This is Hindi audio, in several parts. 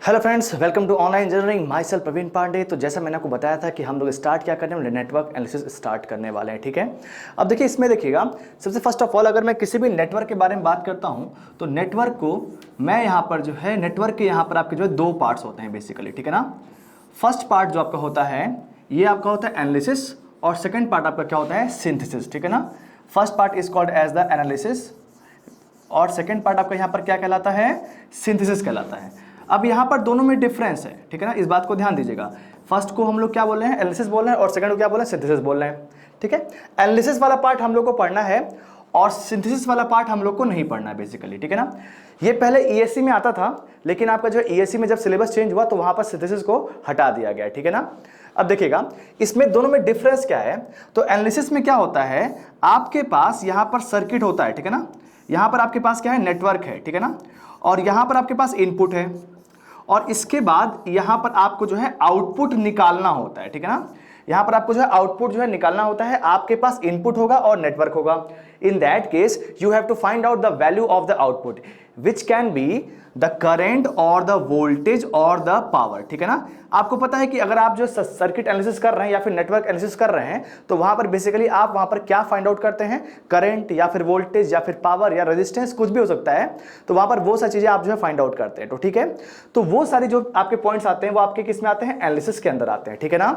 Hello friends, welcome to online engineering. Myself Praveen Pandey. तो जैसा मैंने आपको बताया था कि हम लोग स्टार्ट क्या करने वाले, नेटवर्क एनालिसिस स्टार्ट करने वाले हैं। ठीक है, अब देखिए इसमें देखिएगा, सबसे फर्स्ट ऑफ ऑल अगर मैं किसी भी नेटवर्क के बारे में बात करता हूं तो नेटवर्क को मैं यहाँ पर जो है नेटवर्क के यहाँ पर आपके जो है दो पार्ट्स होते हैं बेसिकली। ठीक है ना, फर्स्ट पार्ट जो आपका होता है ये आपका होता है एनालिसिस और सेकेंड पार्ट आपका क्या होता है, सिंथेसिस। ठीक है ना, first part is called as the analysis और सेकेंड पार्ट आपका यहाँ पर क्या कहलाता है, सिंथेसिस कहलाता है। अब यहाँ पर दोनों में डिफरेंस है, ठीक है ना, इस बात को ध्यान दीजिएगा। फर्स्ट को हम लोग क्या बोल रहे हैं, एनालिसिस बोल रहे हैं, और सेकंड को क्या बोल रहे हैं, सिंथेसिस बोल रहे हैं। ठीक है, एनालिसिस वाला पार्ट हम लोग को पढ़ना है और सिंथेसिस वाला पार्ट हम लोग को नहीं पढ़ना है बेसिकली। ठीक है ना, ये पहले ईएससी में आता था, लेकिन आपका जो ईएससी में जब सिलेबस चेंज हुआ तो वहां पर सिंथेसिस को हटा दिया गया। ठीक है ना, अब देखिएगा इसमें दोनों में डिफरेंस क्या है। तो एनालिसिस में क्या होता है, आपके पास यहाँ पर सर्किट होता है। ठीक है ना, यहाँ पर आपके पास क्या है, नेटवर्क है। ठीक है ना, और यहाँ पर आपके पास इनपुट है और इसके बाद यहां पर आपको जो है आउटपुट निकालना होता है। ठीक है ना, यहां पर आपको जो है आउटपुट जो है निकालना होता है। आपके पास इनपुट होगा और नेटवर्क होगा। In that case you have to find out the value of the output which can be the current और द वोल्टेज और द पावर। ठीक है ना, आपको पता है कि अगर आप जो सर्किट एनालिसिस कर रहे हैं या फिर नेटवर्क एनालिसिस कर रहे हैं तो वहां पर बेसिकली आप वहां पर क्या फाइंड आउट करते हैं, करंट या फिर वोल्टेज या फिर पावर या रेजिस्टेंस, कुछ भी हो सकता है। तो वहां पर वो सारी चीजें आप जो है फाइंड आउट करते हैं। तो ठीक है, तो वो सारी जो आपके पॉइंट्स आते हैं वो आपके किस में आते हैं, एनालिसिस के अंदर आते हैं। ठीक है ना,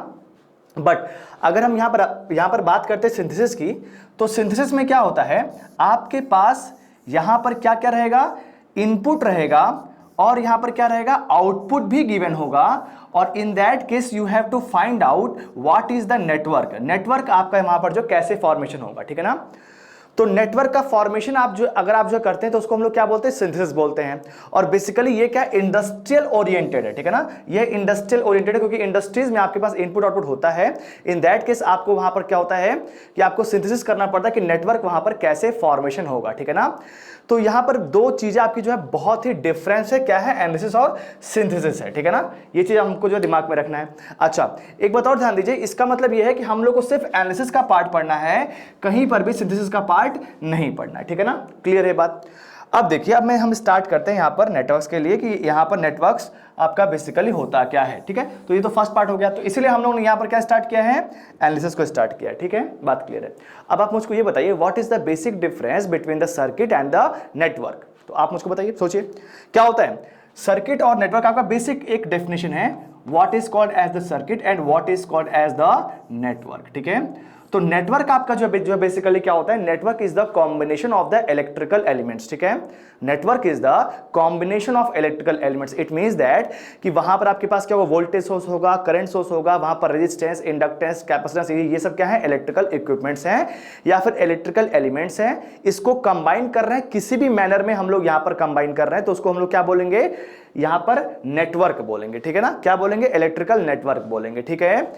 बट अगर हम यहां पर बात करते हैं सिंथेसिस की, तो सिंथेसिस में क्या होता है, आपके पास यहां पर क्या क्या रहेगा, इनपुट रहेगा और यहां पर क्या रहेगा, आउटपुट भी गिवन होगा। और in that case you have to find out what is the network. Network आपका वहां पर जो कैसे फॉर्मेशन होगा। ठीक है ना, तो नेटवर्क का फॉर्मेशन आप जो अगर आप जो करते हैं तो उसको हम लोग क्या बोलते हैं, सिंथेसिस बोलते हैं। और बेसिकली ये क्या इंडस्ट्रियल ओरिएंटेड है। ठीक है ना, ये इंडस्ट्रियल ओरिएंटेड है क्योंकि इंडस्ट्रीज में आपके पास इनपुट आउटपुट होता है। इन दैट केस आपको वहां पर क्या होता है कि आपको सिंथेसिस करना पड़ता है कि नेटवर्क वहां पर कैसे फॉर्मेशन होगा। ठीक है ना, तो यहां पर दो चीजें आपकी जो है बहुत ही डिफरेंस है, क्या है, एनालिसिस और सिंथेसिस है। ठीक है ना, ये चीज हमको जो दिमाग में रखना है। अच्छा, एक बात और ध्यान दीजिए, इसका मतलब यह है कि हम लोग को सिर्फ एनालिसिस का पार्ट पढ़ना है, कहीं पर भी सिंथेसिस का पार्ट नहीं पढ़ना है। ठीक है ना, क्लियर है बात। अब देखिए, अब हम स्टार्ट करते हैं यहां पर नेटवर्क्स के लिए कि यहां पर नेटवर्क्स आपका बेसिकली होता क्या है। ठीक है, तो ये तो फर्स्ट पार्ट हो गया, तो इसलिए हम लोगों ने यहां पर क्या स्टार्ट किया है, एनालिसिस को स्टार्ट किया है। ठीक है, बात क्लियर है। अब आप मुझको ये बताइए, what is the basic difference between the circuit and the network. तो आप मुझको बताइए, सोचिए क्या होता है सर्किट और नेटवर्क। आपका बेसिक एक डेफिनेशन है, what is called as the circuit and what is called as the network. ठीक है, तो नेटवर्क आपका जो बेसिकली क्या होता है, network is the combination of the electrical elements. ठीक है, network is the combination of electrical elements. It means that कि वहां पर आपके पास क्या होगा, वोल्टेज सोर्स होगा, करंट सोर्स होगा, वहां पर रेजिस्टेंस, इंडक्टेंस, कैपेसिटेंस, ये सब क्या है, इलेक्ट्रिकल इक्विपमेंट्स हैं या फिर इलेक्ट्रिकल एलिमेंट्स हैं। इसको कंबाइन कर रहे हैं किसी भी मैनर में, हम लोग यहां पर कंबाइन कर रहे हैं तो उसको हम लोग क्या बोलेंगे, यहां पर नेटवर्क बोलेंगे। ठीक है ना, क्या बोलेंगे, इलेक्ट्रिकल नेटवर्क बोलेंगे। ठीक है,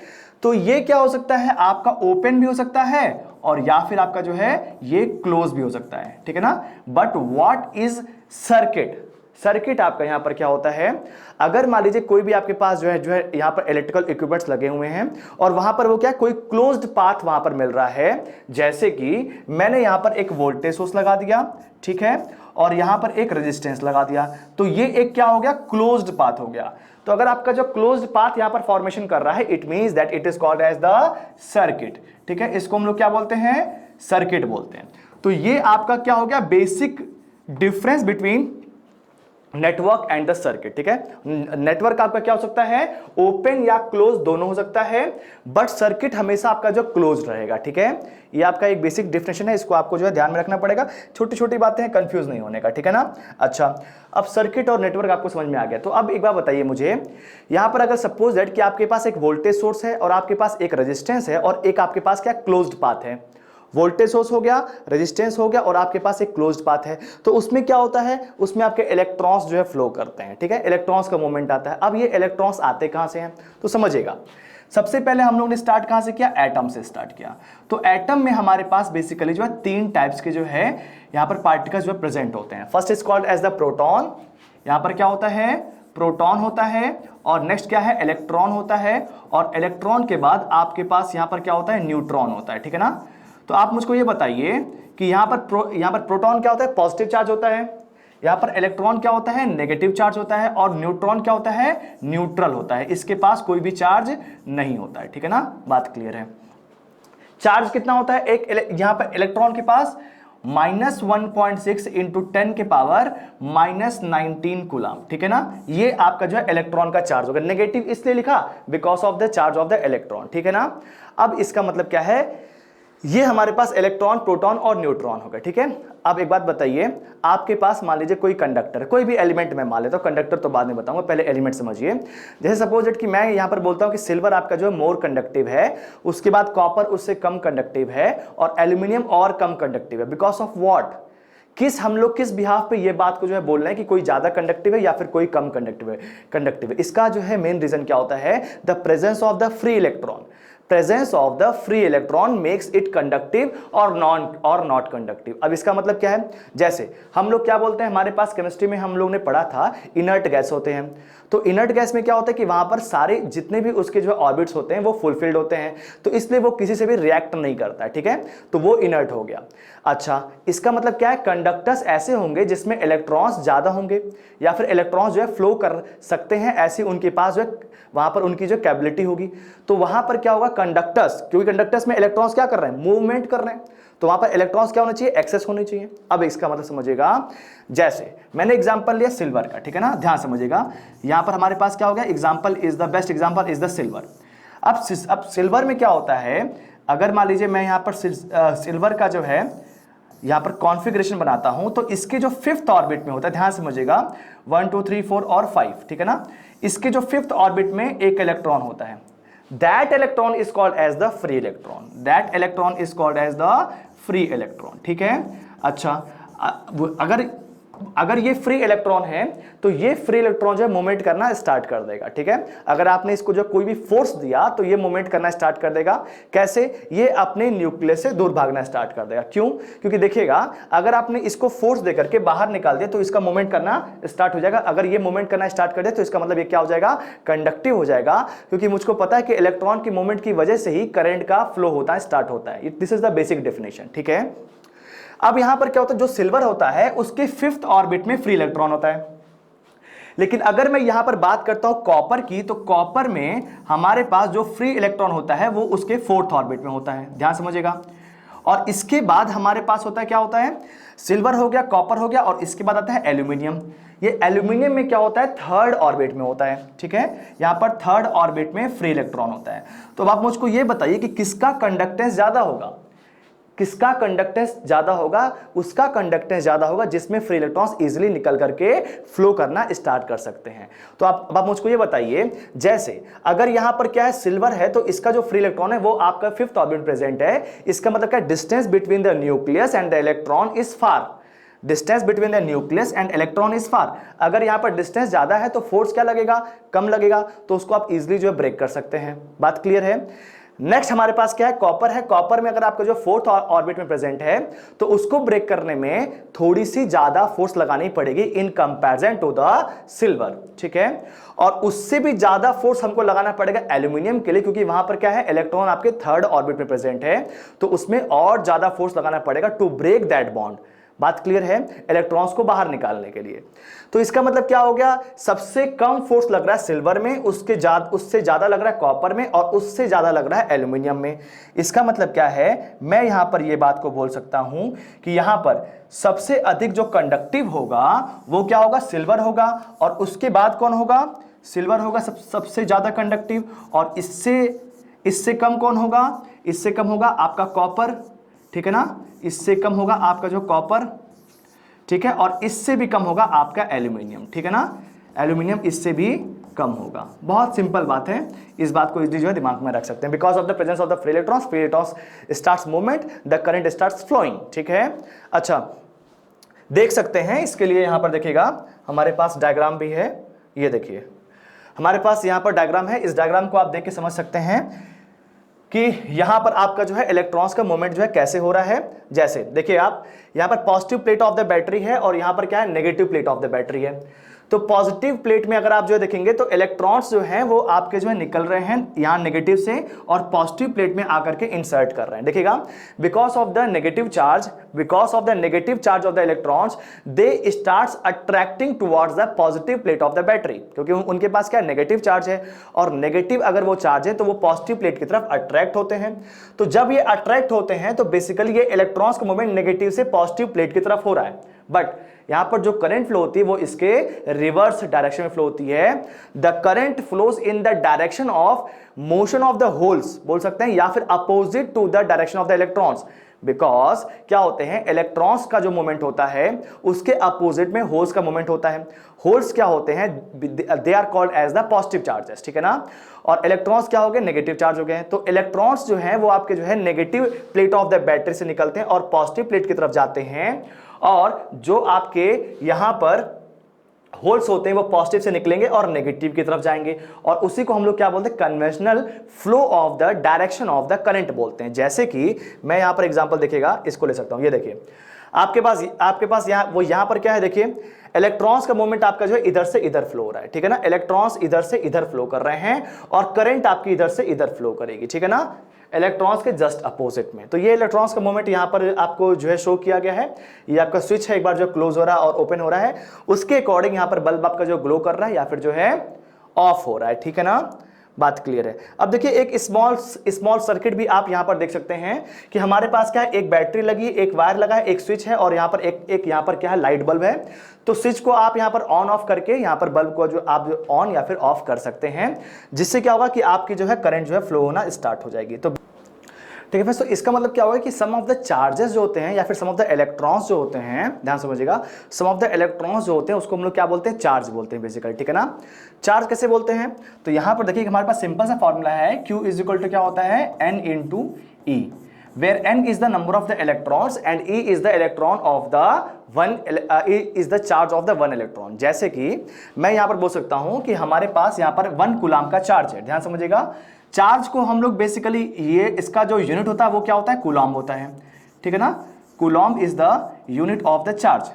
तो ये क्या हो सकता है, आपका ओपन भी हो सकता है और या फिर आपका जो है ये क्लोज भी हो सकता है। ठीक है ना, but what is circuit. Circuit आपका यहां पर क्या होता है, अगर मान लीजिए कोई भी आपके पास जो है यहां पर इलेक्ट्रिकल इक्विपमेंट्स लगे हुए हैं और वहां पर वो क्या, कोई क्लोज्ड पाथ वहां पर मिल रहा है। जैसे कि मैंने यहां पर एक वोल्टेज सोर्स लगा दिया, ठीक है, और यहां पर एक रेजिस्टेंस लगा दिया, तो ये एक क्या हो गया, क्लोज्ड पाथ हो गया। तो अगर आपका जो क्लोज्ड पाथ यहां पर फॉर्मेशन कर रहा है, it means that it is called as the circuit. ठीक है, इसको हम लोग क्या बोलते हैं, सर्किट बोलते हैं। तो ये आपका क्या हो गया, basic difference between network and the circuit. ठीक है, नेटवर्क आपका क्या हो सकता है, ओपन या क्लोज दोनों हो सकता है, बट सर्किट हमेशा आपका जो क्लोज रहेगा। ठीक है, ये आपका एक बेसिक डिफिनेशन है, इसको आपको जो है ध्यान में रखना पड़ेगा, छोटी छोटी बातें हैं, कंफ्यूज नहीं होने का। ठीक है ना, अच्छा, अब सर्किट और नेटवर्क आपको समझ में आ गया। तो अब एक बार बताइए मुझे, यहां पर अगर सपोज दैट कि आपके पास एक वोल्टेज सोर्स है और आपके पास एक रेजिस्टेंस है और एक आपके पास क्या, क्लोज्ड पाथ है। वोल्टेज सोर्स हो गया, रेजिस्टेंस हो गया और आपके पास एक क्लोज्ड पाथ है, तो उसमें क्या होता है, उसमें आपके इलेक्ट्रॉन्स जो है फ्लो करते हैं। ठीक है, इलेक्ट्रॉन्स का मूवमेंट आता है। अब ये इलेक्ट्रॉन्स आते कहां से हैं, तो समझिएगा, सबसे पहले हम लोग ने स्टार्ट कहां से किया, एटम से स्टार्ट किया। तो एटम में हमारे पास बेसिकली जो है तीन टाइप्स के जो है यहां पर पार्टिकल्स जो है प्रेजेंट होते हैं। First is called as the proton, यहां पर क्या होता है, प्रोटॉन होता है, और नेक्स्ट क्या है, इलेक्ट्रॉन होता है, और इलेक्ट्रॉन के बाद आपके पास यहां पर क्या होता है, न्यूट्रॉन होता है। ठीक है ना, तो आप मुझको ये बताइए कि यहां पर प्रोटॉन क्या होता है, पॉजिटिव चार्ज होता है, यहाँ पर इलेक्ट्रॉन क्या होता है, नेगेटिव चार्ज होता है, और न्यूट्रॉन क्या होता है, न्यूट्रल होता है, इसके पास कोई भी चार्ज नहीं होता है, ठीक है ना, बात क्लियर है। चार्ज कितना होता है, एक यहां पर इलेक्ट्रॉन के पास -1.6 इंटू 10 के पावर -19 कूलम, ठीक है ना, ये आपका जो है इलेक्ट्रॉन का चार्ज होगा। नेगेटिव इसलिए लिखा because of the charge of the electron, ठीक है ना। अब इसका मतलब क्या है, ये हमारे पास इलेक्ट्रॉन, प्रोटॉन और न्यूट्रॉन होगा, ठीक है। अब एक बात बताइए, आपके पास मान लीजिए कोई कंडक्टर, कोई भी एलिमेंट में मान लेता हूं, कंडक्टर तो बाद में बताऊंगा, पहले एलिमेंट समझिए। जैसे सपोज इट कि मैं यहां पर बोलता हूं कि सिल्वर आपका जो है मोर कंडक्टिव है, उसके बाद कॉपर उससे कम कंडक्टिव है, और एल्यूमिनियम और कम कंडक्टिव है। बिकॉज ऑफ व्हाट, हम लोग किस बिहाफ पे ये बात को जो है बोल रहे हैं कि कोई ज्यादा कंडक्टिव है या फिर कोई कम कंडक्टिव है। इसका जो है मेन रीजन क्या होता है, the presence of the free electron. Presence of the free electron makes it conductive और नॉट कंडक्टिव। अब इसका मतलब क्या है, जैसे हम लोग क्या बोलते हैं, हमारे पास केमिस्ट्री में हम लोग ने पढ़ा था इनर्ट गैस होते हैं। तो इनर्ट गैस में क्या होता है कि वहां पर सारे जितने भी उसके जो ऑर्बिट्स होते हैं वो फुलफिल्ड होते हैं, तो इसलिए वो किसी से भी रिएक्ट नहीं करता है, ठीक है, तो वो इनर्ट हो गया। अच्छा, इसका मतलब क्या है, कंडक्टर्स ऐसे होंगे जिसमें इलेक्ट्रॉन्स ज्यादा होंगे या फिर इलेक्ट्रॉन्स जो है फ्लो कर सकते हैं, ऐसे उनके पास जो है वहां पर उनकी जो कैपेबिलिटी होगी। तो वहां पर क्या होगा, कंडक्टर्स, क्योंकि कंडक्टर्स में इलेक्ट्रॉन्स क्या कर रहे हैं, मूवमेंट कर रहे हैं, तो वहां पर इलेक्ट्रॉन्स क्या होना चाहिए, एक्सेस होनी चाहिए। अब इसका मतलब समझिएगा, जैसे मैंने एग्जांपल लिया सिल्वर का, ठीक है ना, ध्यान समझिएगा। यहां पर हमारे पास क्या हो गया, example is the best example is the silver. अब सिल्वर में क्या होता है, अगर मान लीजिए मैं यहां पर सिल्वर का जो है यहां पर कॉन्फ़िगरेशन बनाता हूं, तो इसके जो 5th ऑर्बिट में होता है, ध्यान समझिएगा, 1 2 3 4 और 5, ठीक है ना, इसके जो 5th ऑर्बिट में एक इलेक्ट्रॉन होता है, that electron is called as the free electron, that electron is called as the free electron, ठीक है। अच्छा, अगर ये फ्री इलेक्ट्रॉन है तो ये फ्री इलेक्ट्रॉन जो है मूवमेंट करना स्टार्ट कर देगा, ठीक है। अगर आपने इसको जो कोई भी फोर्स दिया तो ये मूवमेंट करना स्टार्ट कर देगा। कैसे, ये अपने न्यूक्लियस से दूर भागना स्टार्ट कर देगा। क्यों, क्योंकि देखिएगा, अगर आपने इसको फोर्स देकर के बाहर निकाल दिया तो इसका मूवमेंट करना स्टार्ट हो जाएगा। अगर ये मूवमेंट करना स्टार्ट कर दे तो इसका मतलब ये क्या हो जाएगा, कंडक्टिव हो जाएगा, क्योंकि मुझको पता है कि इलेक्ट्रॉन की मूवमेंट की वजह से ही करंट का फ्लो होता है, स्टार्ट होता है। This is the basic definition, ठीक है। अब यहां पर क्या होता है, जो सिल्वर होता है उसके 5th ऑर्बिट में फ्री इलेक्ट्रॉन होता है। लेकिन अगर मैं यहां पर बात करता हूं कॉपर की, तो कॉपर में हमारे पास जो फ्री इलेक्ट्रॉन होता है वो उसके 4th ऑर्बिट में होता है, ध्यान समझिएगा। और इसके बाद हमारे पास होता है, क्या होता है, सिल्वर हो गया, कॉपर हो गया, और इसके बाद आता है एल्यूमिनियम। ये एल्यूमिनियम में क्या होता है, 3rd ऑर्बिट में होता है, ठीक है, यहां पर 3rd ऑर्बिट में फ्री इलेक्ट्रॉन होता है। तो अब आप मुझको ये बताइए कि किसका कंडक्टेंस ज्यादा होगा, किसका कंडक्टेंस ज्यादा होगा, उसका कंडक्टेंस ज्यादा होगा जिसमें फ्री इलेक्ट्रॉन्स इजीली निकल करके फ्लो करना स्टार्ट कर सकते हैं। तो आप मुझको ये बताइए, जैसे अगर यहां पर क्या है, सिल्वर है, तो इसका जो फ्री इलेक्ट्रॉन है वो आपका 5th ऑर्बिट प्रेजेंट है। इसका मतलब क्या, distance between the nucleus and the electron is far, distance between the nucleus and electron is far. अगर यहां पर डिस्टेंस ज्यादा है तो फोर्स क्या लगेगा, कम लगेगा, तो उसको आप इजीली जो है ब्रेक कर सकते हैं। बात क्लियर है। नेक्स्ट हमारे पास क्या है, कॉपर है। कॉपर में अगर आपका जो 4th ऑर्बिट में प्रेजेंट है तो उसको ब्रेक करने में थोड़ी सी ज्यादा फोर्स लगानी पड़ेगी in comparison to the silver, ठीक है। और उससे भी ज्यादा फोर्स हमको लगाना पड़ेगा एल्यूमिनियम के लिए, क्योंकि वहां पर क्या है, इलेक्ट्रॉन आपके 3rd ऑर्बिट में प्रेजेंट है, तो उसमें और ज्यादा फोर्स लगाना पड़ेगा टू ब्रेक दैट बॉन्ड। बात क्लियर है, इलेक्ट्रॉन्स को बाहर निकालने के लिए। तो इसका मतलब क्या हो गया, सबसे कम फोर्स लग रहा है सिल्वर में, उससे ज्यादा लग रहा है कॉपर में, और उससे ज्यादा लग रहा है एल्यूमिनियम में। इसका मतलब क्या है, मैं यहां पर यह बात को बोल सकता हूं कि यहां पर सबसे अधिक जो कंडक्टिव होगा वो क्या होगा, सिल्वर होगा, और उसके बाद कौन होगा, सिल्वर होगा सबसे ज्यादा कंडक्टिव, और इससे कम कौन होगा, इससे कम होगा आपका कॉपर, ठीक है ना, इससे कम होगा आपका जो कॉपर, ठीक है, और इससे भी कम होगा आपका एल्यूमिनियम, ठीक है ना, एल्यूमिनियम इससे भी कम होगा। बहुत सिंपल बात है, इस बात को इजीली जो है दिमाग में रख सकते हैं। Because of the presence of the free electrons starts movement, the current starts flowing, ठीक है। अच्छा, देख सकते हैं, इसके लिए यहां पर देखिएगा हमारे पास डायग्राम भी है, ये देखिए हमारे पास यहां पर डायग्राम है। इस डायग्राम को आप देख के समझ सकते हैं कि यहां पर आपका जो है इलेक्ट्रॉन्स का मूवमेंट जो है कैसे हो रहा है। जैसे देखिए, आप यहां पर positive plate of the battery है और यहां पर क्या है, negative plate of the battery है। तो पॉजिटिव प्लेट में अगर आप जो है देखेंगे तो इलेक्ट्रॉन्स जो हैं वो आपके जो है निकल रहे हैं यहां नेगेटिव से और पॉजिटिव प्लेट में आकर के इंसर्ट कर रहे हैं। देखिएगा, because of the negative charge of the electrons they starts attracting towards the positive plate of the battery, क्योंकि उनके पास क्या नेगेटिव चार्ज है और नेगेटिव अगर वो चार्ज है तो वो पॉजिटिव प्लेट की तरफ अट्रैक्ट होते हैं। तो जब ये अट्रैक्ट होते हैं तो बेसिकली ये इलेक्ट्रॉन्स का मूवमेंट नेगेटिव से पॉजिटिव प्लेट की तरफ हो रहा है, बट यहां पर जो करंट फ्लो होती है वो इसके रिवर्स डायरेक्शन में फ्लो होती है। The current flows in the direction of motion of the holes बोल सकते हैं, या फिर opposite to the direction of the electrons, because क्या होते हैं इलेक्ट्रॉन्स का जो मूवमेंट होता है उसके अपोजिट में होल्स का मूवमेंट होता है। होल्स क्या होते हैं, they are called as the positive charges, ठीक है ना, और इलेक्ट्रॉन्स क्या हो गए, नेगेटिव चार्ज हो गए हैं। तो इलेक्ट्रॉन्स जो है वो आपके जो है negative plate of the battery से निकलते हैं और पॉजिटिव प्लेट की तरफ जाते हैं, और जो आपके यहां पर होल्स होते हैं वो पॉजिटिव से निकलेंगे और नेगेटिव की तरफ जाएंगे, और उसी को हम लोग क्या बोलते हैं, conventional flow of the direction of the current बोलते हैं। जैसे कि मैं यहां पर एग्जांपल देखिएगा, इसको ले सकता हूं, ये देखिए आपके पास यहां पर क्या है, देखिए इलेक्ट्रॉन्स का मूवमेंट आपका जो है इधर से इधर फ्लो हो रहा है, ठीक है ना, इलेक्ट्रॉन्स इधर से इधर फ्लो कर रहे हैं और करंट आपकी इधर से इधर फ्लो करेगी, ठीक है ना, इलेक्ट्रॉन्स के जस्ट अपोजिट में। तो ये इलेक्ट्रॉन्स का मूवमेंट यहां पर आपको जो है शो किया गया है। ये आपका स्विच है, एक बार जो क्लोज हो रहा है और ओपन हो रहा है, उसके अकॉर्डिंग यहां पर बल्ब आपका जो ग्लो कर रहा है या फिर जो है ऑफ हो रहा है, ठीक है ना, बात क्लियर है। अब देखिए एक स्मॉल सर्किट भी आप यहां पर देख सकते हैं कि हमारे पास क्या है, एक बैटरी लगी, एक वायर लगा है, एक स्विच है और यहां पर एक यहां पर क्या है, लाइट बल्ब है। तो स्विच को आप यहां पर ऑन ऑफ करके यहां पर बल्ब को जो आप ऑन या फिर ऑफ कर सकते हैं, जिससे क्या होगा कि आपकी जो है करंट जो है फ्लो होना स्टार्ट हो जाएगी। तो ठीक है फ्रेंड्स, तो इसका मतलब क्या होगा कि सम ऑफ द चार्जेस जो होते हैं या फिर सम ऑफ द इलेक्ट्रॉन्स जो होते हैं, ध्यान समझिएगा, सम ऑफ द इलेक्ट्रॉन्स जो होते हैं उसको हम लोग क्या बोलते हैं, चार्ज बोलते हैं बेसिकली, ठीक है ना। चार्ज कैसे बोलते हैं, तो यहां पर देखिए हमारे पास सिंपल सा फॉर्मूला है, Q इज इक्वल टू क्या होता है, N into E, where N is the number of the electrons and E is the electron of the E is the charge of the one electron। जैसे कि मैं यहां पर बोल सकता हूं कि हमारे पास यहां पर 1 कूलाम का चार्ज है, ध्यान समझिएगा। चार्ज को हम लोग बेसिकली ये इसका जो यूनिट होता है वो क्या होता है, कूलाम होता है, ठीक है ना, coulomb is the unit of the charge.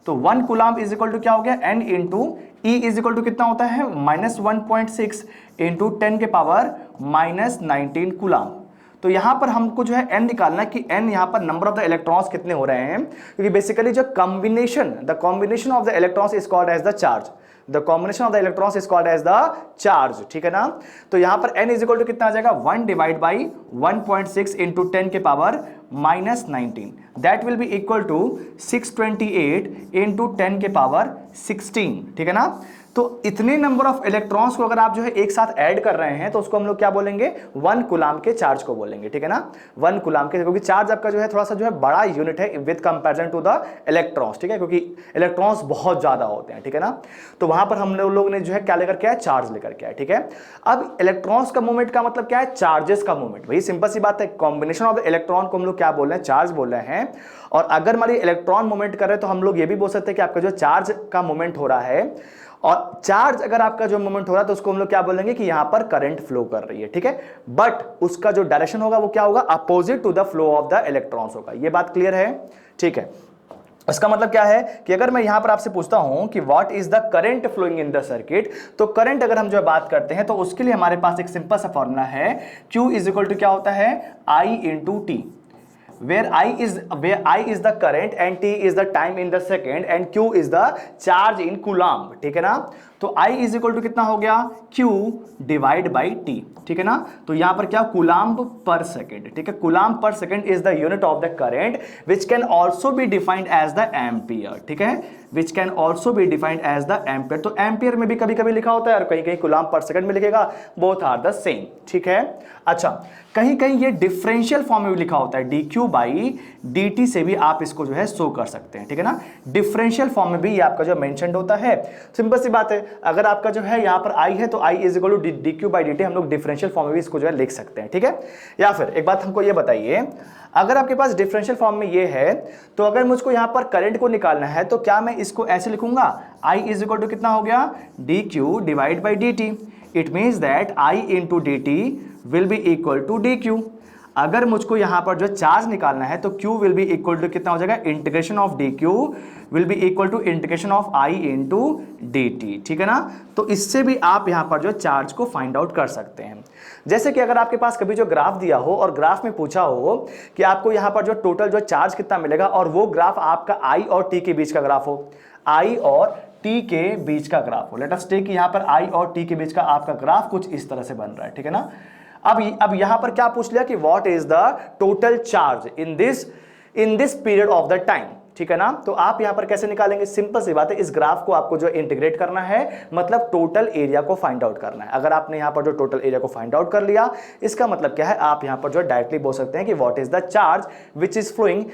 तो 1 कूलाम इज इक्वल टू क्या हो गया, N into E is equal to कितना होता है, -1.6 इंटू 10 के पावर -19 कूलाम। तो यहां पर हमको जो है n निकालना है कि n यहां पर नंबर ऑफ द इलेक्ट्रॉन्स कितने हो रहे हैं, क्योंकि बेसिकली जो the combination of the electrons is called as the charge, the combination of the electrons is called as the charge, ठीक है ना। तो यहां पर n इज इक्वल टू कितना आ जाएगा, 1 डिवाइड बाई 1.6 इंटू 10 के power -19, that will be equal to 628 into 10 के पावर 16, ठीक है ना। तो इतने नंबर ऑफ इलेक्ट्रॉन्स को अगर आप जो है एक साथ ऐड कर रहे हैं तो उसको हम लोग क्या बोलेंगे, 1 कूलाम के चार्ज को बोलेंगे, ठीक है ना, 1 कूलाम के, क्योंकि चार्ज आपका जो है थोड़ा सा जो है बड़ा यूनिट है with comparison to the electrons, ठीक है, क्योंकि इलेक्ट्रॉन्स बहुत ज्यादा होते हैं, ठीक है ना। तो वहां पर हम लोग ने जो है क्या लेकर के आया, चार्ज लेकर के आया, ठीक है। अब इलेक्ट्रॉन्स का मूवमेंट का मतलब क्या है, चार्जेस का मूवमेंट, वही सिंपल सी बात है, कॉम्बिनेशन ऑफ द इलेक्ट्रॉन को हम लोग क्या बोल रहे हैं, चार्ज बोल रहे हैं। और अगर हमारी इलेक्ट्रॉन मूवमेंट कर रहे हैं तो हम लोग ये भी बोल सकते हैं कि आपका जो चार्ज का मूवमेंट हो रहा है, और चार्ज अगर आपका जो मूवमेंट हो रहा है तो उसको हम लोग क्या बोलेंगे कि यहां पर करंट फ्लो कर रही है, ठीक है, बट उसका जो डायरेक्शन होगा वो क्या होगा, opposite to the flow of the electrons होगा। ये बात क्लियर है, ठीक है। इसका मतलब क्या है कि अगर मैं यहां पर आपसे पूछता हूं कि what is the current flowing in the circuit, तो करंट अगर हम जो बात करते हैं तो उसके लिए हमारे पास एक सिंपल सा फॉर्मूला है, Q इज इक्वल टू क्या होता है, I into T, where I is the current and T is the time in the second and Q is the charge in coulomb, ठीक है ना। तो I इज इक्वल टू कितना हो गया, Q डिवाइड बाई T, ठीक है ना। तो यहां पर क्या, कूलाम्ब पर सेकेंड, ठीक है, coulomb per second is the unit of the current which can also be defined as the ampere, ठीक है, which can also be defined as the ampere. तो एम्पियर में भी कभी कभी लिखा होता है और कहीं कहीं कूलाम्ब पर सेकेंड में लिखेगा, बोथ आर द सेम, ठीक है। अच्छा, कहीं कहीं ये डिफरेंशियल फॉर्म में भी लिखा होता है, dq बाई dt से भी आप इसको जो है शो कर सकते हैं, ठीक है ना, डिफरेंशियल फॉर्म में भी ये आपका जो मेंशन्ड होता है। सिंपल सी बात है, अगर आपका जो है यहाँ पर I है तो I is equal to dq by dt, हम लोग डिफरेंशियल फॉर्म में भी इसको जो है लिख सकते हैं, ठीक है। या फिर एक बात हमको ये बताइए, अगर आपके पास डिफरेंशियल फॉर्म में ये है तो अगर मुझको यहाँ पर करंट को निकालना है तो क्या मैं इसको ऐसे लिखूंगा, I इज इक्वल टू कितना हो गया, dq divide by dt, it means that I into dt will be equal to dq। अगर मुझको यहाँ पर जो चार्ज निकालना है तो Q will be equal to कितना हो जाएगा, integration of dq will be equal to integration of I into dt, ठीक है ना। तो इससे भी आप यहाँ पर जो चार्ज को फाइंड आउट कर सकते हैं। जैसे कि अगर आपके पास कभी जो ग्राफ दिया हो और ग्राफ में पूछा हो कि आपको यहाँ पर जो टोटल जो चार्ज कितना मिलेगा और वो ग्राफ आपका I और T के बीच का ग्राफ हो, I और T के बीच का ग्राफ हो। लेट अस टेक कि यहाँ पर I और T के बीच का आपका ग्राफ कुछ इस तरह से बन रहा है, ठीक है ना। अब यहां पर क्या पूछ लिया कि what is the total charge in this period of the time, ठीक है ना। तो आप यहां पर कैसे निकालेंगे, सिंपल सी बात है, इस ग्राफ को आपको जो इंटीग्रेट करना है, मतलब टोटल एरिया को फाइंड आउट करना है। अगर आपने यहां पर जो टोटल एरिया को फाइंड आउट कर लिया, इसका मतलब क्या है, आप यहां पर जो डायरेक्टली बोल सकते हैं कि what is the charge which is flowing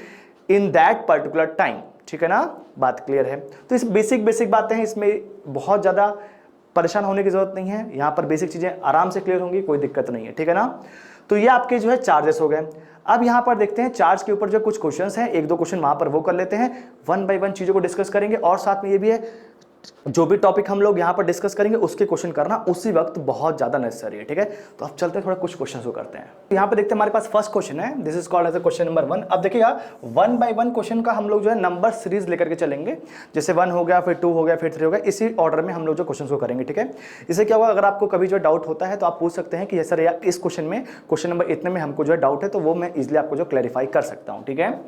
in that particular time, ठीक है ना। बात क्लियर है। तो इस बेसिक बातें हैं, इसमें बहुत ज्यादा परेशान होने की जरूरत नहीं है। यहां पर बेसिक चीजें आराम से क्लियर होंगी, कोई दिक्कत नहीं है, ठीक है ना। तो ये आपके जो है चार्जेस हो गए। अब यहां पर देखते हैं चार्ज के ऊपर जो कुछ क्वेश्चंस हैं, एक दो क्वेश्चन वहां पर वो कर लेते हैं, वन बाय वन चीजों को डिस्कस करेंगे। और साथ में ये भी है, जो भी टॉपिक हम लोग यहां पर डिस्कस करेंगे उसके क्वेश्चन करना उसी वक्त बहुत ज्यादा नेसेसरी है, ठीक है। तो अब चलते हैं थोड़ा कुछ क्वेश्चंस को करते हैं। यहां पे देखते हैं हमारे पास फर्स्ट क्वेश्चन है, this is called as a question number 1। अब देखिएगा वन बाय वन क्वेश्चन का हम लोग जो है नंबर सीरीज लेकर के चलेंगे, जैसे 1 हो गया, फिर 2 हो गया, फिर 3 हो गया, इसी ऑर्डर में हम लोग जो क्वेश्चन को करेंगे, ठीक है। इससे क्या होगा, अगर आपको कभी जो डाउट होता है तो आप पूछ सकते हैं कि सर यार इस क्वेश्चन में क्वेश्चन नंबर इतने में हमको जो है डाउट है, तो वो मैं इजिली आपको जो क्लैरिफाई कर सकता हूं, ठीक है।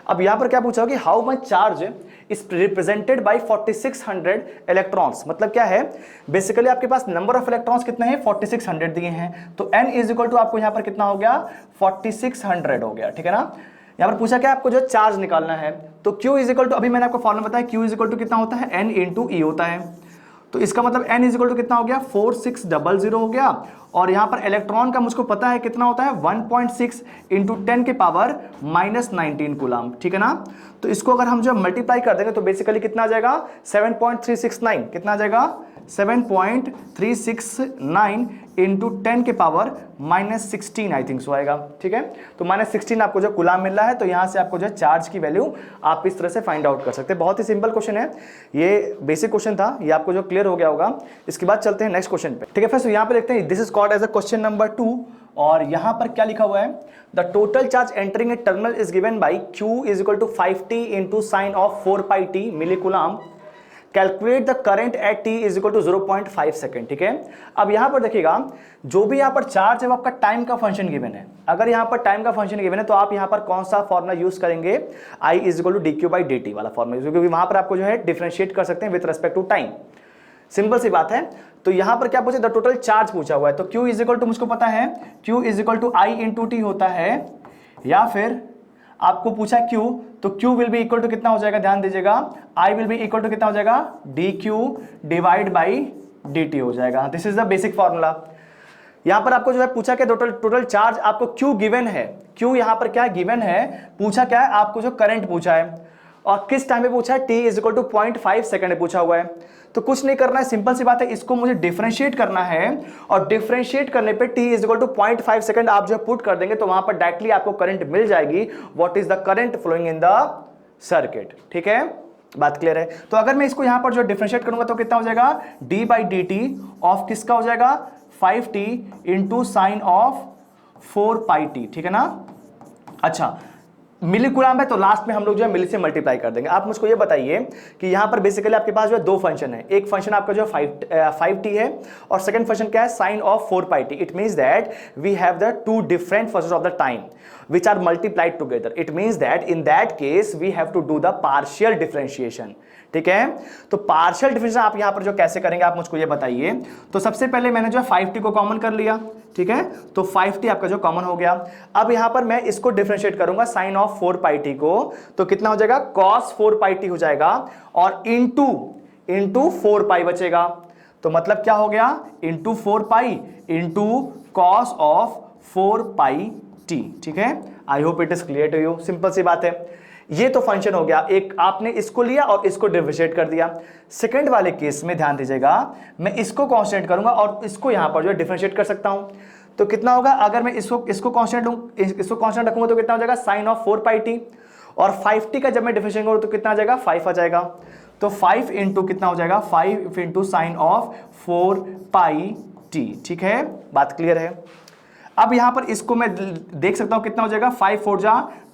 अब यहां पर क्या पूछा कि how much charge is represented by 4600 electrons. मतलब क्या है, बेसिकली आपके पास नंबर ऑफ इलेक्ट्रॉन्स कितने हैं, 4600 दिए हैं, तो n इज इक्वल टू आपको यहां पर कितना हो गया, 4600 हो गया, ठीक है ना। यहां पर पूछा क्या, आपको जो चार्ज निकालना है, तो Q इज इक्वल टू, अभी मैंने आपको फॉर्मूला बताया, Q इज इक्वल टू कितना होता है, n इंटू E होता है। तो इसका मतलब n इज इक्वल टू कितना हो गया, 4600 हो गया। और यहां पर इलेक्ट्रॉन का मुझको पता है कितना होता है, 1.6 इंटू 10 के पावर -19 कूलम, ठीक है ना। तो इसको अगर हम जो मल्टीप्लाई कर देंगे तो बेसिकली कितना आ जाएगा, 7.369, कितना आ जाएगा, 7.369 इंटू 10 के पावर -16 आई थिंक सो आएगा, ठीक है। तो -16 आपको जो कूलम मिल रहा है, तो यहां से आपको जो चार्ज की वैल्यू आप इस तरह से फाइंड आउट कर सकते हैं। बहुत ही सिंपल क्वेश्चन है, ये बेसिक क्वेश्चन था, ये आपको जो क्लियर हो गया होगा। इसके बाद चलते हैं नेक्स्ट क्वेश्चन पे, ठीक है। फिर यहां पे देखते हैं, this is called as a question number 2, और यहां पर क्या लिखा हुआ है, the total charge entering a terminal is given by Q is equal to 5t into sine of 4πt millicoulomb, calculate the current at t is equal to 0.5 second, ठीक है। अब यहां पर देखिएगा, जो भी यहां पर चार्ज है वो आपका टाइम का फंक्शन गिवन है। अगर यहां पर टाइम का फंक्शन गिवन है तो आप यहां पर कौन सा फॉर्मूला यूज करेंगे, I is equal to dq by dt वाला फॉर्मूला, क्योंकि वहां पर आपको जो है डिफरेंशिएट कर सकते हैं with respect to time, simple सी बात है। तो यहां पर क्या पूछे, द टोटल चार्ज पूछा हुआ है, तो Q इज इक्वल टू मुझको पता है, Q is equal to I into t होता है, या फिर आपको पूछा Q, तो Q will be equal to कितना हो जाएगा, ध्यान दीजिएगा, I will be equal to कितना हो जाएगा, dq डिवाइड बाई dt हो जाएगा। This is the basic formula. यहां पर आपको जो है पूछा क्या, टोटल चार्ज आपको Q गिवन है, Q यहां पर क्या गिवन है, पूछा क्या है, आपको जो करंट पूछा है, और किस टाइम पे पूछा है, t is equal to 0.5 second पूछा हुआ है। तो कुछ नहीं करना है, सिंपल सी बात है, इसको मुझे डिफरेंशिएट करना है, और डिफरेंशिएट करने पे t is equal to 0.5 second आप जो पुट कर देंगे, तो वहां पर डायरेक्टली आपको करंट मिल जाएगी, what is the current flowing in the circuit, ठीक है। बात क्लियर है। तो अगर मैं इसको यहां पर जो डिफरेंशिएट करूंगा तो कितना हो जाएगा, d by D T of किसका हो जाएगा, 5t into sine of 4πt, ठीक है ना। अच्छा, मिली कूलम है, तो लास्ट में हम लोग जो है मिली से मल्टीप्लाई कर देंगे। आप मुझको ये बताइए कि यहां पर बेसिकली आपके पास जो है दो फंक्शन है, एक फंक्शन आपका जो 5t है, और सेकंड फंक्शन क्या है, sine of 4πt। It means that we have the two different functions of the time which are multiplied together. It means that in that case we have to do the partial differentiation, ठीक है। तो पार्शियल डिफरेंशिएशन आप यहां पर जो कैसे करेंगे आप मुझको ये बताइए। तो सबसे पहले मैंने जो 5t को कॉमन कर लिया, ठीक है, तो 5t आपका जो कॉमन हो गया। अब यहां पर मैं इसको डिफरेंशिएट करूंगा साइन ऑफ 4πt को, तो कितना हो जाएगा, cos 4πt हो जाएगा, और इंटू 4π बचेगा। तो मतलब क्या हो गया, into 4π into cos of 4πt, ठीक है। I hope it is clear to you, simple सी बात है। ये तो फंक्शन हो गया, एक आपने इसको लिया और इसको डिफरेंशिएट कर दिया। सेकंड वाले केस में ध्यान दीजिएगा, मैं इसको कांस्टेंट करूंगा और इसको यहां पर जो डिफरेंशिएट कर सकता हूं। तो कितना होगा, अगर मैं इसको कांस्टेंट रखूंगा तो कितना हो जाएगा, साइन ऑफ 4πt, और 5t का जब मैं डिफरेंशिएट करूं तो कितना आ जाएगा, 5 आ जाएगा। तो 5 इंटू कितना हो जाएगा, 5 इंटू साइन ऑफ 4πt, ठीक है। बात क्लियर है। अब यहां पर इसको मैं देख सकता हूं कितना हो जाएगा, 5 4 जा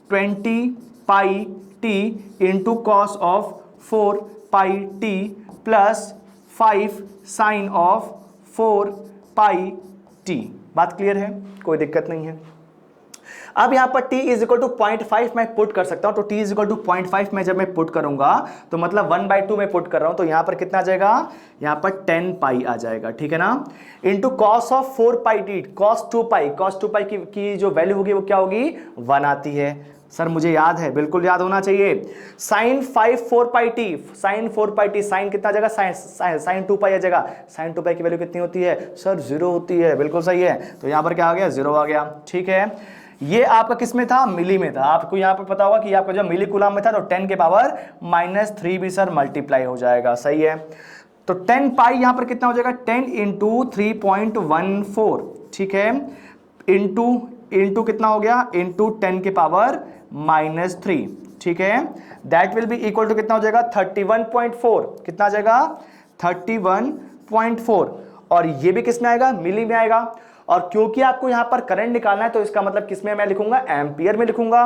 20 pi T into cos of 4 pi T plus 5 sine of 4 pi T. बात क्लियर है, कोई दिक्कत नहीं है। अब यहां पर t इज इक्वल टू 0.5 मैं पुट कर सकता हूं, तो t इज इक्वल टू 0.5 में जब मैं पुट करूंगा तो मतलब 1/2 में पुट कर रहा हूं, तो यहां पर कितना आ जाएगा, यहां पर 10 पाई आ जाएगा, ठीक है ना, into cos of 4 pi T, cos 2 पाई की जो वैल्यू होगी वो क्या होगी, 1 आती है। सर मुझे याद है, बिल्कुल याद होना चाहिए। Sign 4 pi T, sign 4 pi T, sign कितना आ जाएगा, साइन 2 पाई आ जाएगा। साइन 2 पाई की वैल्यू कितनी होती है सर, 0 होती है, बिल्कुल सही है। तो यहां पर क्या आ गया, 0 आ गया, ठीक है। ये आपका किस में था, मिली में था। आपको यहां पर पता होगा कि आपका जब मिली कूलम में था तो 10 के पावर -3 भी सर मल्टीप्लाई हो जाएगा, सही है। तो 10 पाई यहां पर कितना हो जाएगा, 10 इंटू 3.14, ठीक है, इंटू कितना हो गया, इंटू 10 के पावर -3, ठीक है। That will be equal to कितना हो जाएगा, 31.4, कितना आ जाएगा, 31.4। और ये भी किस में आएगा, मिली में आएगा। और क्योंकि आपको यहां पर करंट निकालना है तो इसका मतलब किसमें मैं लिखूंगा, एम्पियर में लिखूंगा।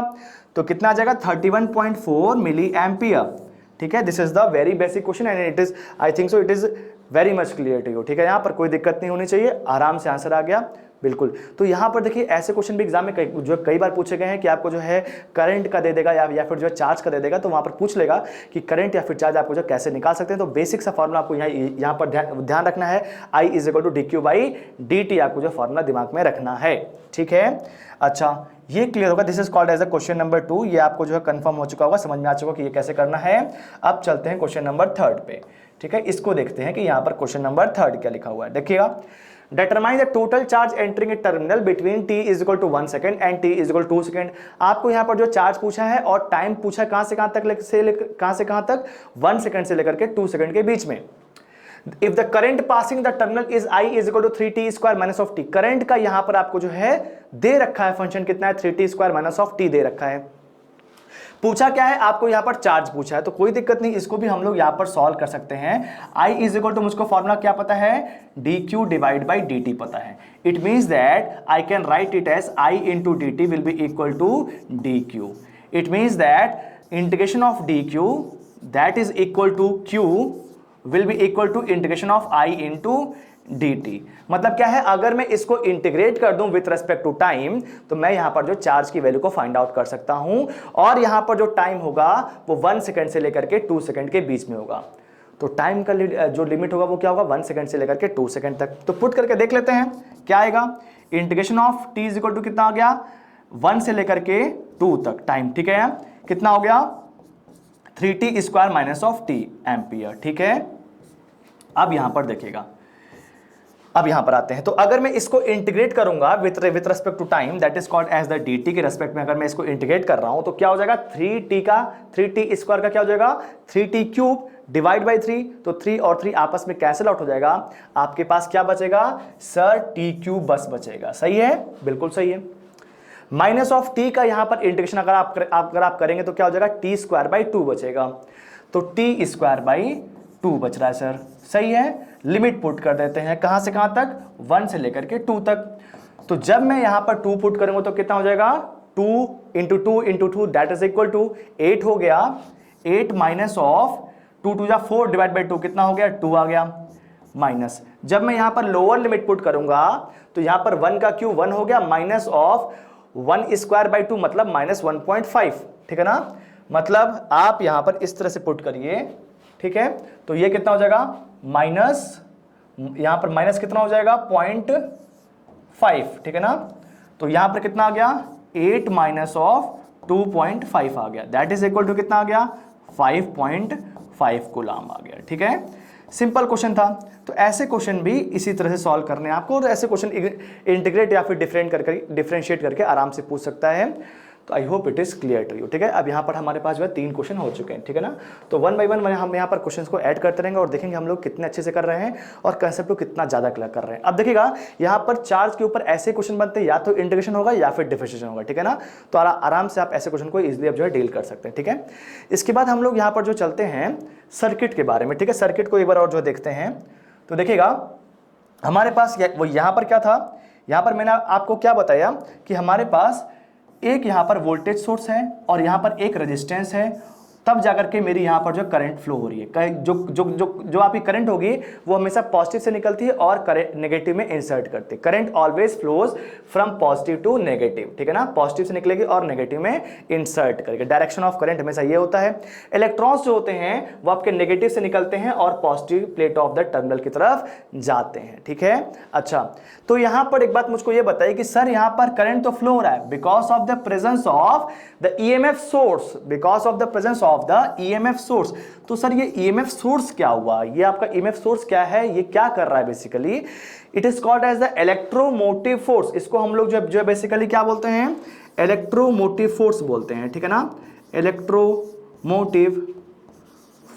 तो कितना आ जाएगा, 31.4 मिली एम्पियर, ठीक है। This is the very basic question and it is, I think so it is very much clear to you, ठीक है। यहां पर कोई दिक्कत नहीं होनी चाहिए, आराम से आंसर आ गया, बिल्कुल। तो यहां पर देखिए ऐसे क्वेश्चन भी एग्जाम में कई बार पूछे गए हैं कि आपको जो है करंट का दे देगा या फिर जो है चार्ज का दे देगा, तो वहां पर पूछ लेगा कि करंट या फिर चार्ज आपको जो कैसे निकाल सकते हैं। तो बेसिक सा फॉर्मूला आपको यहां पर ध्यान रखना है, I is equal to dq/dt, आपको जो फॉर्मूला दिमाग में रखना है, ठीक है। अच्छा, ये क्लियर होगा, this is called as a question number 2। ये आपको जो है कंफर्म हो चुका होगा, समझ में आ चुका कि ये कैसे करना है। अब चलते हैं क्वेश्चन नंबर 3 पे, ठीक है। इसको देखते हैं कि यहां पर क्वेश्चन नंबर 3 क्या लिखा हुआ है, देखिएगा। Determine the total charge entering a terminal between t is equal to 1 second and t is equal to 2 second। आपको यहाँ पर जो चार्ज पूछा है और टाइम पूछा कहाँ से कहाँ तक 1 सेकंड से लेकर के 2 सेकंड के बीच में। If the current passing the terminal is I is equal to 3t square minus of t, current का यहाँ पर आपको जो है दे रखा है फंक्शन कितना है, 3t square minus of t दे रखा है। पूछा क्या है, आपको यहां पर चार्ज पूछा है, तो कोई दिक्कत नहीं, इसको भी हम लोग यहां पर सॉल्व कर सकते हैं। I इज इक्वल टू, मुझको फॉर्मूला क्या पता है, dq डिवाइड बाई dt पता है। It means that I can write it as I into dt will be equal to dq। It means that integration of dq that is equal to q will be equal to integration of I into dt। मतलब क्या है, अगर मैं इसको इंटीग्रेट कर दूं विथ रेस्पेक्ट टू टाइम, तो मैं यहां पर जो चार्ज की वैल्यू को फाइंड आउट कर सकता हूं। और यहां पर जो टाइम होगा वो 1 सेकंड से लेकर के 2 सेकंड के बीच में होगा। तो टाइम का जो लिमिट होगा वो क्या होगा, 1 सेकंड से लेकर के 2 सेकंड तक। तो पुट करके देख लेते हैं क्या आएगा। Integration of t is equal to कितना आ गया, 1 से लेकर के 2 तक टाइम, ठीक है। कितना हो गया, 3t square minus of t ampere, ठीक है। अब यहां पर देखिएगा, अब यहां पर आते हैं। तो अगर मैं इसको इंटीग्रेट करूंगा with respect to time, that is called as the dt के रेस्पेक्ट में अगर मैं इसको इंटीग्रेट कर रहा हूं तो क्या हो जाएगा, 3t स्क्वायर का क्या हो जाएगा, 3t क्यूब डिवाइड बाई 3। तो 3 और 3 आपस में कैंसिल आउट हो जाएगा, आपके पास क्या बचेगा सर, t क्यूब बस बचेगा, सही है, बिल्कुल सही है। माइनस ऑफ t का यहां पर इंटीग्रेशन अगर आप करेंगे तो क्या हो जाएगा, t स्क्वायर बाई 2 बचेगा। तो t स्क्वायर बाई 2 बच रहा है सर, सही है। लिमिट पुट कर देते हैं, कहां से कहां तक, 1 से लेकर के 2 तक। तो जब मैं यहां पर 2 पुट करूंगा तो कितना हो जाएगा, 2 into 2 into 2 that is equal to 8 हो गया। 8 माइनस ऑफ 2 2 4 डिवाइड बाई 2 कितना हो गया, 2 आ गया। माइनस, जब मैं यहां पर लोअर लिमिट पुट करूंगा तो यहां पर 1 का क्यूब 1 हो गया, माइनस ऑफ 1 स्क्वायर बाई 2 मतलब माइनस 1.5, ठीक है ना। मतलब आप यहां पर इस तरह से पुट करिए, ठीक है। तो ये कितना हो जाएगा, माइनस, यहां पर माइनस कितना हो जाएगा, 0.5, ठीक है ना। तो यहां पर कितना आ गया, 8 माइनस ऑफ 2.5 आ गया, दैट इज इक्वल टू कितना आ गया, 5.5 कूलम आ गया, ठीक है। सिंपल क्वेश्चन था। तो ऐसे क्वेश्चन भी इसी तरह से सॉल्व करने हैं आपको, और ऐसे क्वेश्चन इंटीग्रेट या फिर डिफरेंशिएट करके आराम से पूछ सकता है। तो I hope it is clear to you, ठीक है। अब यहाँ पर हमारे पास जो है 3 क्वेश्चन हो चुके हैं, ठीक है ना। तो 1 बाय 1 हम यहाँ पर क्वेश्चंस को ऐड करते रहेंगे और देखेंगे हम लोग कितने अच्छे से कर रहे हैं और कंसेप्ट को कितना ज़्यादा क्लियर कर रहे हैं। अब देखिएगा यहाँ पर चार्ज के ऊपर ऐसे क्वेश्चन बनते हैं, या तो इंटीग्रेशन होगा या फिर डिफरेंशिएशन होगा, ठीक है ना। तो आराम से आप ऐसे क्वेश्चन को इजिली अब जो है डील कर सकते हैं, ठीक है। इसके बाद हम लोग यहाँ पर जो चलते हैं सर्किट के बारे में, ठीक है। सर्किट को एक बार और जो देखते हैं तो देखिएगा हमारे पास वो यहाँ पर क्या था, यहाँ पर मैंने आपको क्या बताया कि हमारे पास एक यहाँ पर वोल्टेज सोर्स है और यहाँ पर एक रेजिस्टेंस है, तब जाकर के मेरी यहाँ पर जो करंट फ्लो हो रही है, जो जो जो जो आपकी करंट होगी वो हमेशा पॉजिटिव से निकलती है और नेगेटिव में इंसर्ट करती है। Current always flows from positive to negative, ठीक है ना, पॉजिटिव से निकलेगी और नेगेटिव में इंसर्ट करेगी। डायरेक्शन ऑफ करंट हमेशा ये होता है। इलेक्ट्रॉन्स जो होते हैं वो आपके नेगेटिव से निकलते हैं और positive plate of the terminal की तरफ जाते हैं, ठीक है। अच्छा, तो यहाँ पर एक बात मुझको ये बताइए कि सर यहाँ पर करंट तो फ्लो हो रहा है because of the presence of the EMF source, because of the presence of the EMF source. तो सर ये ईएमएफ सोर्स क्या हुआ, ये आपका ईएमएफ सोर्स क्या है, ये क्या कर रहा है basically, it is called as the electromotive force. इसको हम लोग जो बेसिकली क्या बोलते हैं, इलेक्ट्रोमोटिव फोर्स बोलते हैं, ठीक है ना, इलेक्ट्रोमोटिव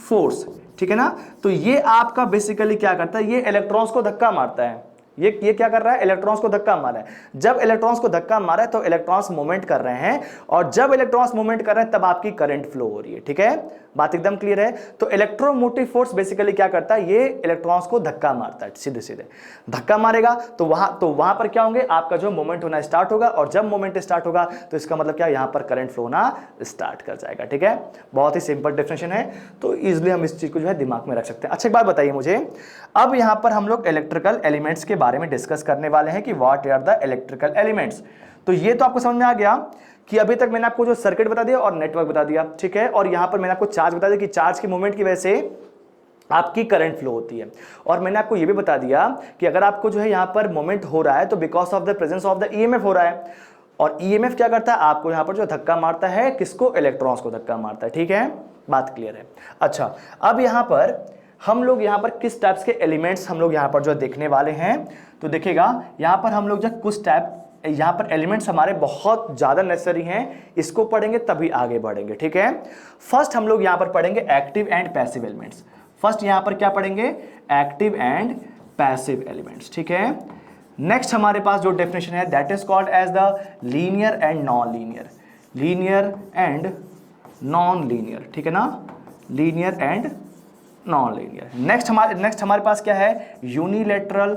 फोर्स, ठीक है ना। तो ये आपका बेसिकली क्या करता है, ये इलेक्ट्रॉन्स को धक्का मारता है। ये क्या कर रहा है, इलेक्ट्रॉन्स को धक्का मार रहा है। जब इलेक्ट्रॉन्स को धक्का मारा है तो इलेक्ट्रॉन्स मूवमेंट कर रहे हैं, और जब इलेक्ट्रॉन्स मूवमेंट कर रहे हैं तब आपकी करंट फ्लो हो रही है, ठीक है, बात एकदम क्लियर है। तो इलेक्ट्रोमोटिव फोर्स बेसिकली क्या करता है, ये इलेक्ट्रॉन्स को धक्का मारता है, सीधे सीधे धक्का मारेगा तो वहां पर क्या होंगे, आपका जो मूवमेंट होना स्टार्ट होगा, और जब मूवमेंट स्टार्ट होगा तो इसका मतलब क्या, यहां पर करंट फ्लो होना स्टार्ट कर जाएगा, ठीक है। बहुत ही सिंपल डेफिनेशन है, तो इजिली हम इस चीज को जो है दिमाग में रख सकते हैं। अच्छा, एक बात बताइए मुझे, अब यहां पर हम लोग इलेक्ट्रिकल एलिमेंट्स के बारे में डिस्कस करने वाले हैं कि what are the electrical elements. तो ये तो आपको समझ में आ गया कि अभी तक मैंने आपको जो सर्किट बता दिया और नेटवर्क बता दिया, ठीक है, और यहां पर मैंने आपको चार्ज बता दिया कि चार्ज की मूवमेंट की वजह से आपकी करंट फ्लो होती है। और मैंने आपको यह भी बता दिया कि अगर आपको जो है यहां पर मूवमेंट हो रहा है तो because of the presence of the EMF हो रहा है, और ईएमएफ क्या करता है, आपको यहां पर जो धक्का मारता है, किसको, इलेक्ट्रॉन्स को धक्का मारता है, ठीक है, बात क्लियर है। अच्छा, अब यहां पर हम लोग यहां पर किस टाइप्स के एलिमेंट्स हम लोग यहां पर जो देखने वाले हैं, तो देखिएगा यहां पर हम लोग जो कुछ टाइप यहां पर एलिमेंट्स हमारे बहुत ज्यादा नेसेसरी हैं, इसको पढ़ेंगे तभी आगे बढ़ेंगे, ठीक है। फर्स्ट हम लोग यहां पर पढ़ेंगे active and passive elements. First यहां पर क्या पढ़ेंगे, एक्टिव एंड पैसिव एलिमेंट्स, ठीक है। नेक्स्ट हमारे पास जो डेफिनेशन है that is called as the linear and non linear, linear and non linear, ठीक है ना, linear and non linear. Next हमारे पास क्या है, यूनिलैटरल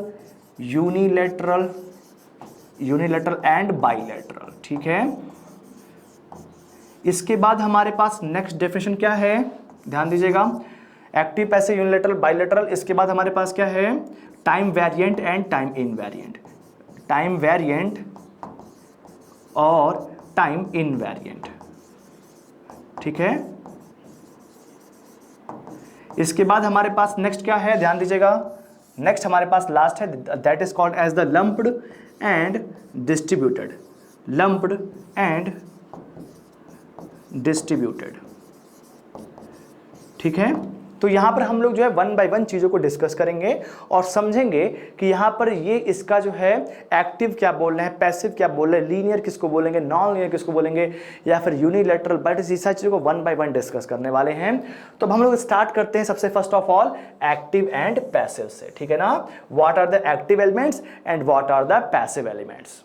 एंड बाइलैटरल, ठीक है। इसके बाद हमारे पास नेक्स्ट डेफिनेशन क्या है, ध्यान दीजिएगा, एक्टिव, पैसिव, यूनिलैटरल, बाइलैटरल। इसके बाद हमारे पास क्या है, time variant and time invariant, time variant और टाइम इनवेरिएंट, ठीक है। इसके बाद हमारे पास नेक्स्ट क्या है, ध्यान दीजिएगा, नेक्स्ट हमारे पास लास्ट है that is called as the lumped and distributed, lumped and distributed, ठीक है। तो यहां पर हम लोग जो है वन बाय वन चीजों को डिस्कस करेंगे और समझेंगे कि यहां पर ये इसका जो है एक्टिव क्या बोल रहे हैं, पैसिव क्या बोल रहे हैं, लीनियर किसको बोलेंगे, नॉन लीनियर किसको बोलेंगे, या फिर यूनिलैटरल, बट इस सारी चीजों को वन बाय वन डिस्कस करने वाले हैं। तो अब हम लोग स्टार्ट करते हैं सबसे first of all active and passive से, ठीक है ना। What are the active elements and what are the passive elements.